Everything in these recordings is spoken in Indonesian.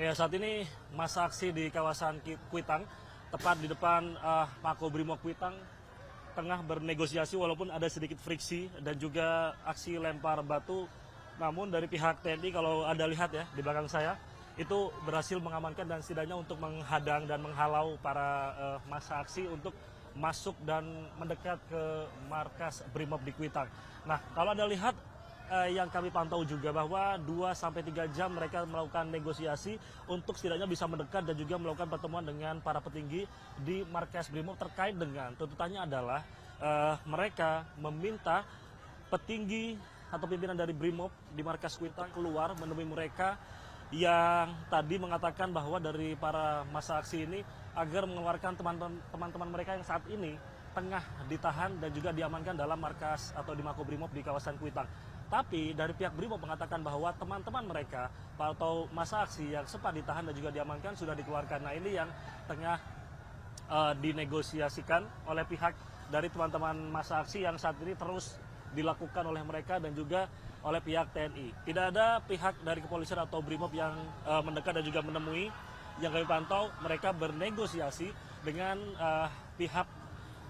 Ya, saat ini masa aksi di kawasan Kuitang, tepat di depan Makobrimob Kuitang, tengah bernegosiasi walaupun ada sedikit friksi dan juga aksi lempar batu. Namun dari pihak TNI, kalau Anda lihat ya di belakang saya, itu berhasil mengamankan dan setidaknya untuk menghadang dan menghalau para masa aksi untuk masuk dan mendekat ke markas Brimob di Kuitang. Nah, kalau Anda lihat yang kami pantau juga bahwa 2-3 jam mereka melakukan negosiasi untuk setidaknya bisa mendekat dan juga melakukan pertemuan dengan para petinggi di markas Brimob terkait dengan tuntutannya adalah mereka meminta petinggi atau pimpinan dari Brimob di markas Kuitang keluar menemui mereka yang tadi mengatakan bahwa dari para masa aksi ini agar mengeluarkan teman-teman mereka yang saat ini tengah ditahan dan juga diamankan dalam markas atau di Makobrimob di kawasan Kuitang. Tapi dari pihak Brimob mengatakan bahwa teman-teman mereka atau masa aksi yang sempat ditahan dan juga diamankan sudah dikeluarkan. Nah, ini yang tengah dinegosiasikan oleh pihak dari teman-teman masa aksi yang saat ini terus dilakukan oleh mereka dan juga oleh pihak TNI. Tidak ada pihak dari kepolisian atau Brimob yang mendekat dan juga menemui. Yang kami pantau, mereka bernegosiasi dengan pihak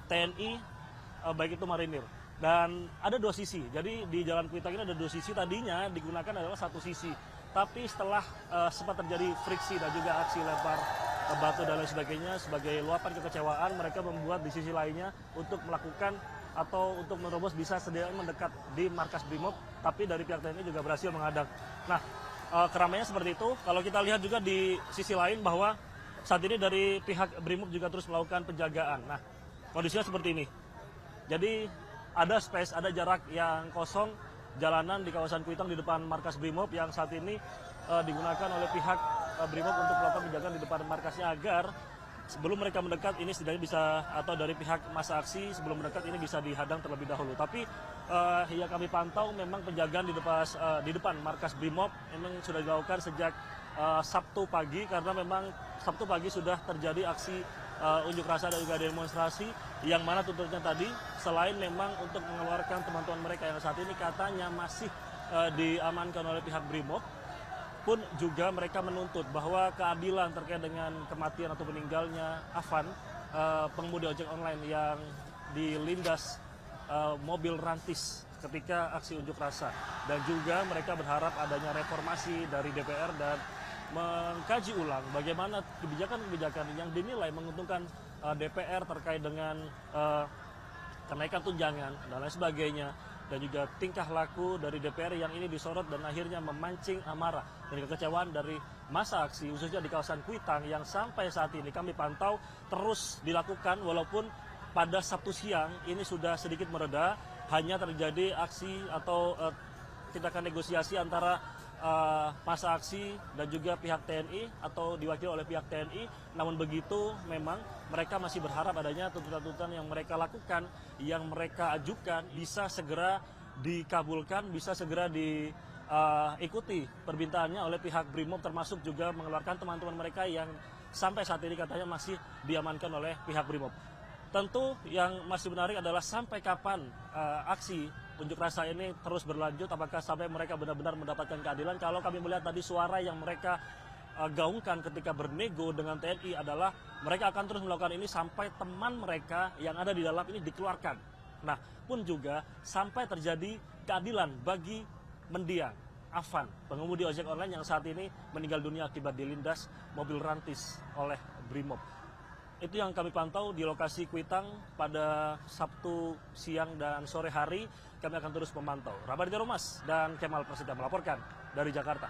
TNI, baik itu marinir. Dan ada dua sisi, jadi di Jalan Kuitang ini ada dua sisi, tadinya digunakan adalah satu sisi. Tapi setelah sempat terjadi friksi dan juga aksi lempar batu dan lain sebagainya, sebagai luapan kekecewaan, mereka membuat di sisi lainnya untuk melakukan atau untuk menerobos bisa setidaknya mendekat di markas Brimob, tapi dari pihak TNI juga berhasil menghadang. Nah, keramaian seperti itu. Kalau kita lihat juga di sisi lain bahwa saat ini dari pihak Brimob juga terus melakukan penjagaan. Nah, kondisinya seperti ini. Jadi ada space, ada jarak yang kosong jalanan di kawasan Kuitang di depan markas Brimob yang saat ini digunakan oleh pihak Brimob untuk melakukan penjagaan di depan markasnya agar sebelum mereka mendekat ini setidaknya bisa, atau dari pihak masa aksi sebelum mendekat ini bisa dihadang terlebih dahulu. Tapi yang kami pantau memang penjagaan di depan markas Brimob memang sudah dilakukan sejak Sabtu pagi, karena memang Sabtu pagi sudah terjadi aksi unjuk rasa dan juga demonstrasi yang mana tuntutannya tadi selain memang untuk mengeluarkan teman-teman mereka yang saat ini katanya masih diamankan oleh pihak Brimob, pun juga mereka menuntut bahwa keadilan terkait dengan kematian atau meninggalnya Afan, pengemudi ojek online yang dilindas mobil rantis ketika aksi unjuk rasa. Dan juga mereka berharap adanya reformasi dari DPR dan mengkaji ulang bagaimana kebijakan-kebijakan yang dinilai menguntungkan DPR terkait dengan kenaikan tunjangan dan lain sebagainya, dan juga tingkah laku dari DPR yang ini disorot dan akhirnya memancing amarah dan kekecewaan dari masa aksi khususnya di kawasan Kuitang yang sampai saat ini kami pantau terus dilakukan, walaupun pada Sabtu siang ini sudah sedikit mereda, hanya terjadi aksi atau tindakan negosiasi antara masa aksi dan juga pihak TNI atau diwakili oleh pihak TNI. Namun begitu memang mereka masih berharap adanya tuntutan-tuntutan yang mereka lakukan, yang mereka ajukan bisa segera dikabulkan, bisa segera diikuti permintaannya oleh pihak Brimob, termasuk juga mengeluarkan teman-teman mereka yang sampai saat ini katanya masih diamankan oleh pihak Brimob. Tentu yang masih menarik adalah sampai kapan aksi unjuk rasa ini terus berlanjut, apakah sampai mereka benar-benar mendapatkan keadilan. Kalau kami melihat tadi suara yang mereka gaungkan ketika bernego dengan TNI adalah mereka akan terus melakukan ini sampai teman mereka yang ada di dalam ini dikeluarkan. Nah, pun juga sampai terjadi keadilan bagi mendiang Afan, pengemudi ojek online yang saat ini meninggal dunia akibat dilindas mobil rantis oleh Brimob. Itu yang kami pantau di lokasi Kuitang pada Sabtu siang dan sore hari. Kami akan terus memantau. Rabaditya Romas dan Kemal Prasetya melaporkan dari Jakarta.